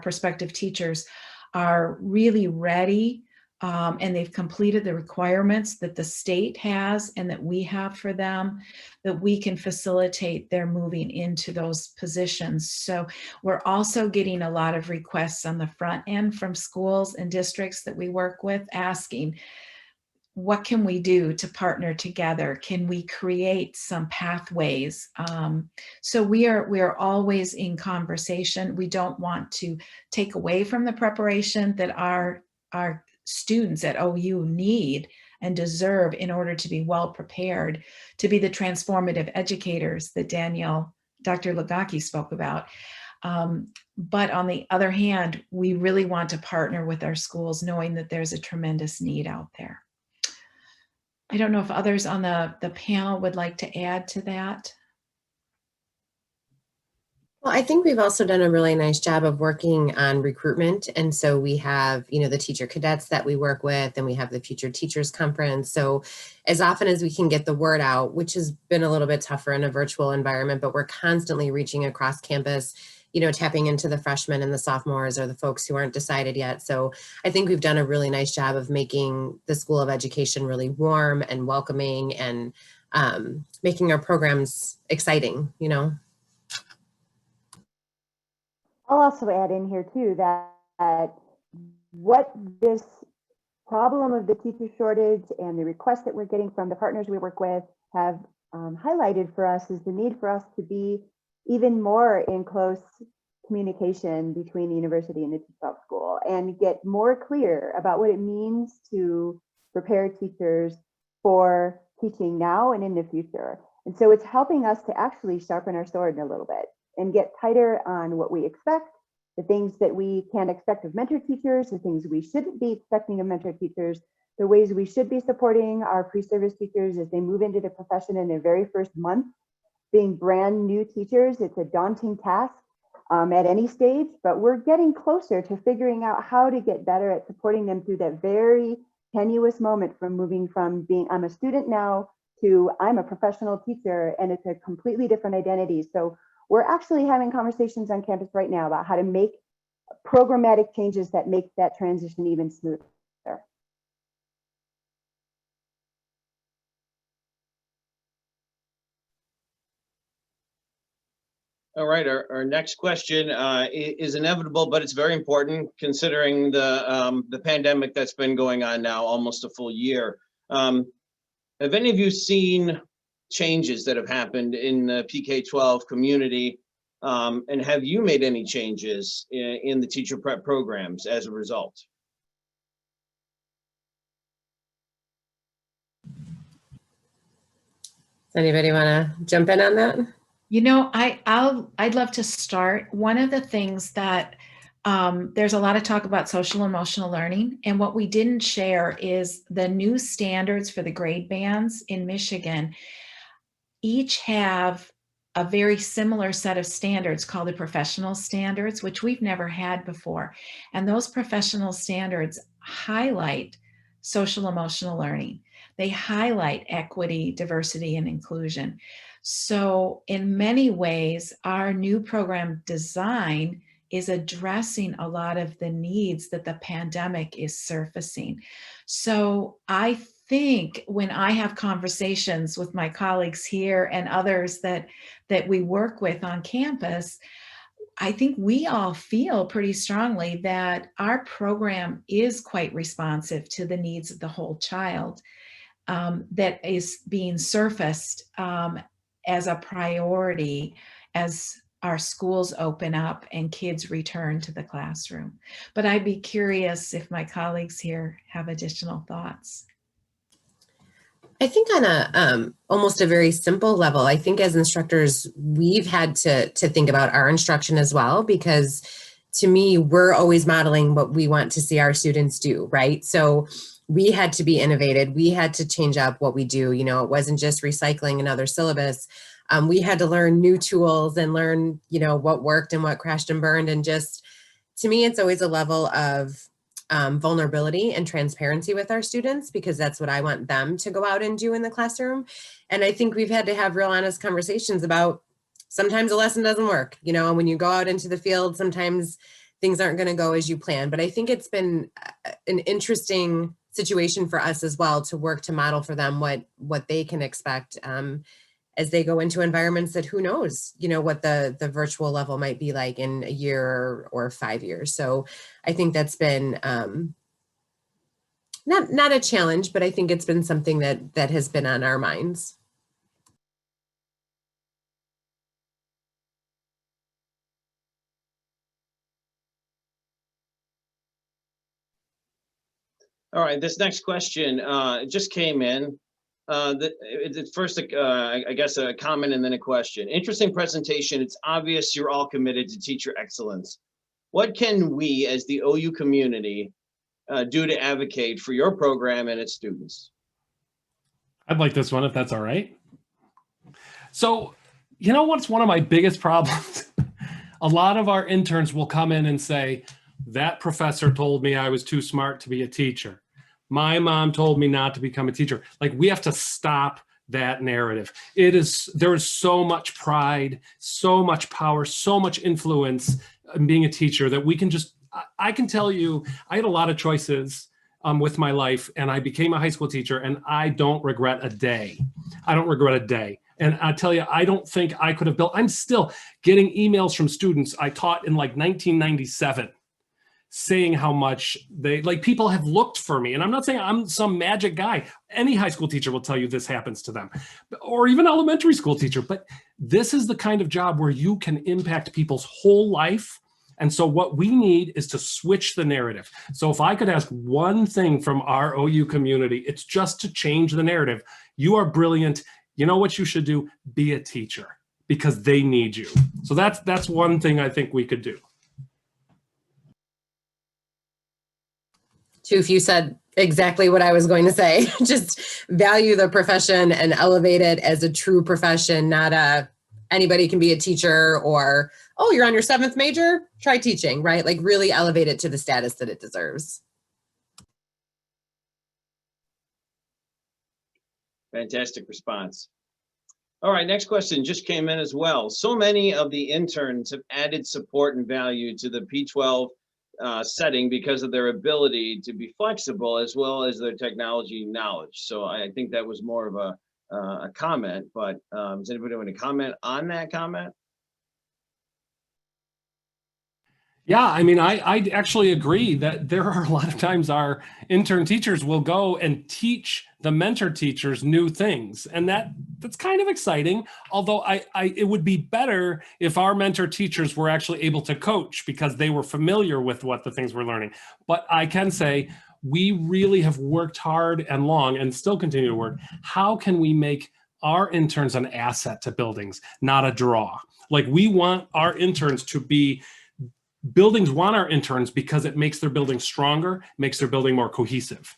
prospective teachers are really ready and they've completed the requirements that the state has and that we have for them, that we can facilitate their moving into those positions. So we're also getting a lot of requests on the front end from schools and districts that we work with asking, what can we do to partner together? Can we create some pathways? So we are always in conversation. We don't want to take away from the preparation that our students at OU need and deserve in order to be well prepared to be the transformative educators that Dr. Lagaki spoke about. But on the other hand, we really want to partner with our schools, knowing that there's a tremendous need out there. I don't know if others on the panel would like to add to that. Well, I think we've also done a really nice job of working on recruitment. And so we have, the teacher cadets that we work with, and we have the Future Teachers Conference. So as often as we can get the word out, which has been a little bit tougher in a virtual environment, but we're constantly reaching across campus, tapping into the freshmen and the sophomores or the folks who aren't decided yet. So I think we've done a really nice job of making the School of Education really warm and welcoming and making our programs exciting, I'll also add in here too that what this problem of the teacher shortage and the requests that we're getting from the partners we work with have highlighted for us is the need for us to be even more in close communication between the university and the P12 school and get more clear about what it means to prepare teachers for teaching now and in the future. And so it's helping us to actually sharpen our sword a little bit and get tighter on what we expect, the things that we can expect of mentor teachers, the things we shouldn't be expecting of mentor teachers, the ways we should be supporting our pre-service teachers as they move into the profession in their very first month. Being brand new teachers, it's a daunting task at any stage, but we're getting closer to figuring out how to get better at supporting them through that very tenuous moment from moving from being, I'm a student now, to I'm a professional teacher, and it's a completely different identity. So we're actually having conversations on campus right now about how to make programmatic changes that make that transition even smoother. All right, our next question is inevitable, but it's very important considering the pandemic that's been going on now almost a full year. Have any of you seen changes that have happened in the PK-12 community? And have you made any changes in the teacher prep programs as a result? Anybody want to jump in on that? You know, I'd love to start. One of the things that there's a lot of talk about social emotional learning, and what we didn't share is the new standards for the grade bands in Michigan each have a very similar set of standards called the professional standards, which we've never had before. And those professional standards highlight social emotional learning. They highlight equity, diversity, and inclusion. So in many ways, our new program design is addressing a lot of the needs that the pandemic is surfacing. So I think when I have conversations with my colleagues here and others that we work with on campus, I think we all feel pretty strongly that our program is quite responsive to the needs of the whole child, that is being surfaced as a priority as our schools open up and kids return to the classroom. But I'd be curious if my colleagues here have additional thoughts. I think on a almost a very simple level, I think as instructors, we've had to think about our instruction as well, because to me, we're always modeling what we want to see our students do, right? So we had to be innovative. We had to change up what we do. You know, it wasn't just recycling another syllabus. We had to learn new tools and learn, you know, what worked and what crashed and burned. And just, to me, it's always a level of vulnerability and transparency with our students, because that's what I want them to go out and do in the classroom. And I think we've had to have real honest conversations about sometimes a lesson doesn't work, you know, when you go out into the field, sometimes things aren't going to go as you plan. But I think it's been an interesting situation for us as well to work to model for them what they can expect as they go into environments that who knows, you know, what the virtual level might be like in a year or 5 years. So I think that's been not a challenge, but I think it's been something that has been on our minds. All right, this next question just came in. It's first, I guess, a comment and then a question. Interesting presentation. It's obvious you're all committed to teacher excellence. What can we as the OU community do to advocate for your program and its students? I'd like this one, if that's all right. So, you know what's one of my biggest problems? A lot of our interns will come in and say, that professor told me I was too smart to be a teacher. My mom told me not to become a teacher. Like, we have to stop that narrative. There is so much pride, so much power, so much influence in being a teacher that we can just, I can tell you, I had a lot of choices with my life, and I became a high school teacher, and I don't regret a day. I don't regret a day. And I tell you, I don't think I could have built, I'm still getting emails from students I taught in like 1997. Saying how much people have looked for me. And I'm not saying I'm some magic guy. Any high school teacher will tell you this happens to them, or even elementary school teacher. But this is the kind of job where you can impact people's whole life. And so what we need is to switch the narrative. So if I could ask one thing from our OU community, it's just to change the narrative. You are brilliant. You know what you should do? Be a teacher, because they need you. So that's one thing I think we could do. Toof, you said exactly what I was going to say. Just value the profession and elevate it as a true profession, not anybody can be a teacher, or, oh, you're on your 7th major, try teaching, right? Like, really elevate it to the status that it deserves. Fantastic response. All right, next question just came in as well. So many of the interns have added support and value to the P12 setting because of their ability to be flexible, as well as their technology knowledge. So I think that was more of a comment, but does anybody want to comment on that comment? Yeah, I mean, I actually agree that there are a lot of times our intern teachers will go and teach the mentor teachers new things. And that's kind of exciting. Although it would be better if our mentor teachers were actually able to coach, because they were familiar with what the things we're learning. But I can say we really have worked hard and long, and still continue to work. How can we make our interns an asset to buildings, not a draw. Like, we want our interns to be, buildings want our interns because it makes their building stronger, makes their building more cohesive.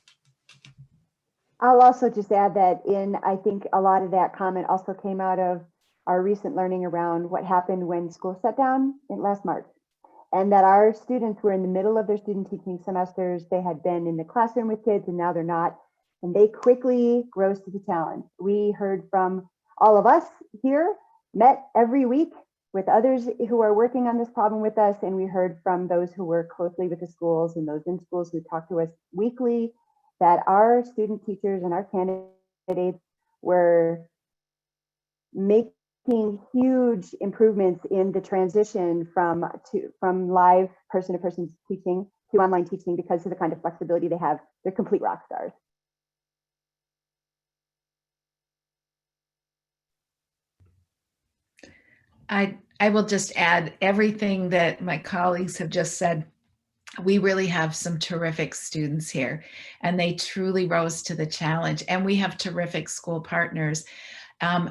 I'll also just add that I think a lot of that comment also came out of our recent learning around what happened when school shut down in last March. And that our students were in the middle of their student teaching semesters. They had been in the classroom with kids and now they're not. And they quickly rose to the challenge. We heard from all of us here, met every week with others who are working on this problem with us. And we heard from those who work closely with the schools and those in schools who talk to us weekly, that our student teachers and our candidates were making huge improvements in the transition from live person-to-person teaching to online teaching because of the kind of flexibility they have. They're complete rock stars. I will just add everything that my colleagues have just said. We really have some terrific students here, and they truly rose to the challenge. And we have terrific school partners,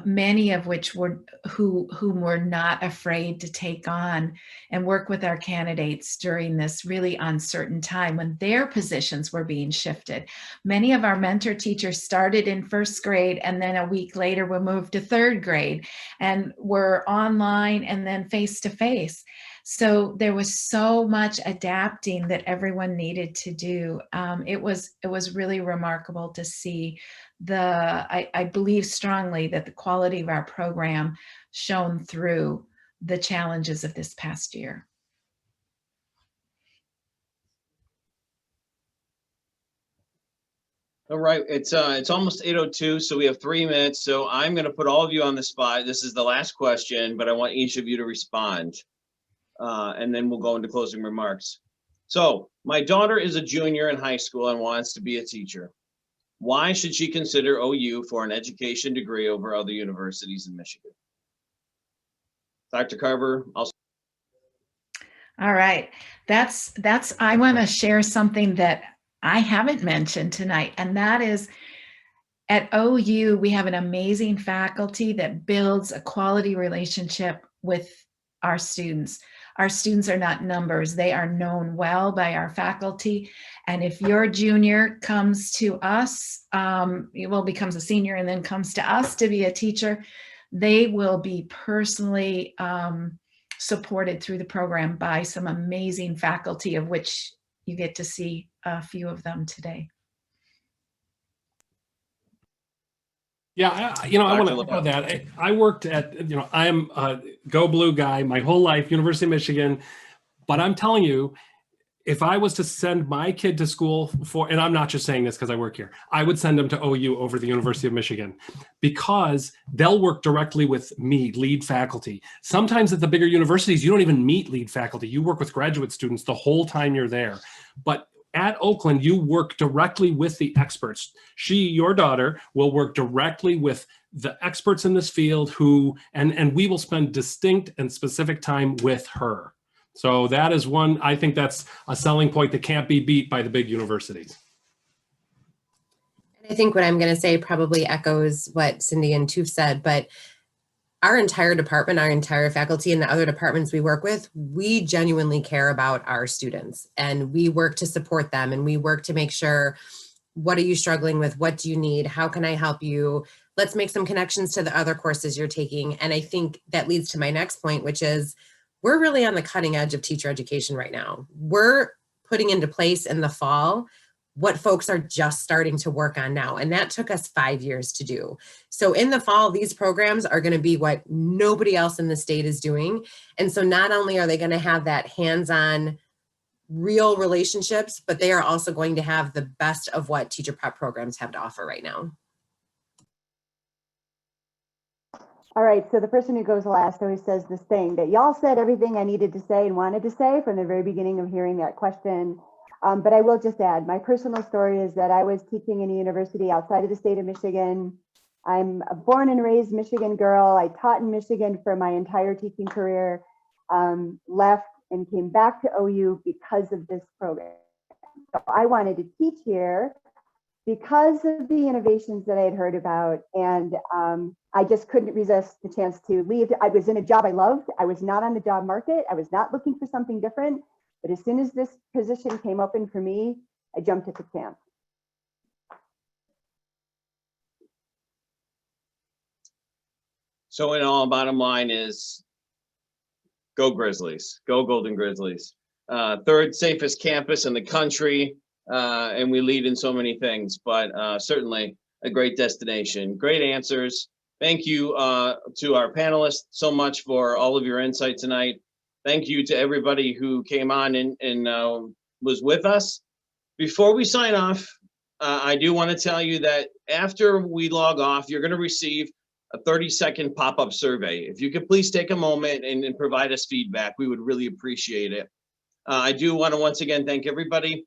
many of which were who were not afraid to take on and work with our candidates during this really uncertain time when their positions were being shifted. Many of our mentor teachers started in first grade, and then a week later were moved to third grade and were online and then face-to-face. So there was so much adapting that everyone needed to do. It was really remarkable to see I believe strongly that the quality of our program shone through the challenges of this past year. All right, it's almost 8:02, so we have 3 minutes. So I'm going to put all of you on the spot. This is the last question, but I want each of you to respond. And then we'll go into closing remarks. So my daughter is a junior in high school and wants to be a teacher. Why should she consider OU for an education degree over other universities in Michigan? Dr. Carver, I'll. All right, I want to share something that I haven't mentioned tonight, and that is at OU, we have an amazing faculty that builds a quality relationship with our students. Our students are not numbers. They are known well by our faculty. And if your junior comes to us, becomes a senior and then comes to us to be a teacher, they will be personally supported through the program by some amazing faculty, of which you get to see a few of them today. Yeah, I want to talk about that. I worked at, I'm a Go Blue guy my whole life, University of Michigan. But I'm telling you, if I was to send my kid to school and I'm not just saying this because I work here, I would send them to OU over the University of Michigan because they'll work directly with me, lead faculty. Sometimes at the bigger universities, you don't even meet lead faculty. You work with graduate students the whole time you're there. But at Oakland, you work directly with the experts. Your daughter, will work directly with the experts in this field and we will spend distinct and specific time with her. So that is one, I think that's a selling point that can't be beat by the big universities. I think what I'm going to say probably echoes what Cindy and Toof said, but our entire department, our entire faculty and the other departments we work with, we genuinely care about our students and we work to support them and we work to make sure, what are you struggling with? What do you need? How can I help you? Let's make some connections to the other courses you're taking. And I think that leads to my next point, which is we're really on the cutting edge of teacher education right now. We're putting into place in the fall what folks are just starting to work on now. And that took us 5 years to do. So in the fall, these programs are going to be what nobody else in the state is doing. And so not only are they going to have that hands-on real relationships, but they are also going to have the best of what teacher prep programs have to offer right now. All right, so the person who goes last always says this thing that y'all said everything I needed to say and wanted to say from the very beginning of hearing that question. But I will just add, my personal story is that I was teaching in a university outside of the state of Michigan. I'm a born and raised Michigan girl. I taught in Michigan for my entire teaching career, left and came back to OU because of this program. So I wanted to teach here because of the innovations that I had heard about, and I just couldn't resist the chance to leave. I was in a job I loved. I was not on the job market. I was not looking for something different. But as soon as this position came open for me, I jumped at the chance. So in all, bottom line is go Grizzlies, go Golden Grizzlies. Third safest campus in the country, and we lead in so many things, but certainly a great destination. Great answers. Thank you to our panelists so much for all of your insight tonight. Thank you to everybody who came on and was with us. Before we sign off, I do want to tell you that after we log off, you're going to receive a 30-second pop-up survey. If you could please take a moment and provide us feedback, we would really appreciate it. I do want to once again thank everybody.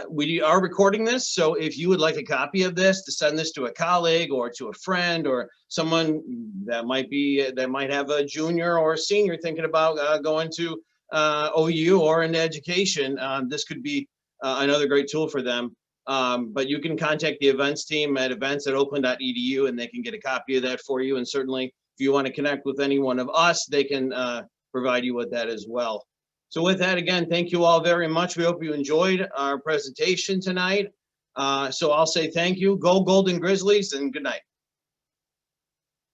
We are recording this, so if you would like a copy of this to send this to a colleague or to a friend or someone that might have a junior or a senior thinking about going to OU or into education, this could be another great tool for them. But you can contact the events team at events@oakland.edu and they can get a copy of that for you. And certainly if you want to connect with any one of us, they can provide you with that as well. So with that, again, thank you all very much. We hope you enjoyed our presentation tonight. So I'll say thank you. Go Golden Grizzlies and good night.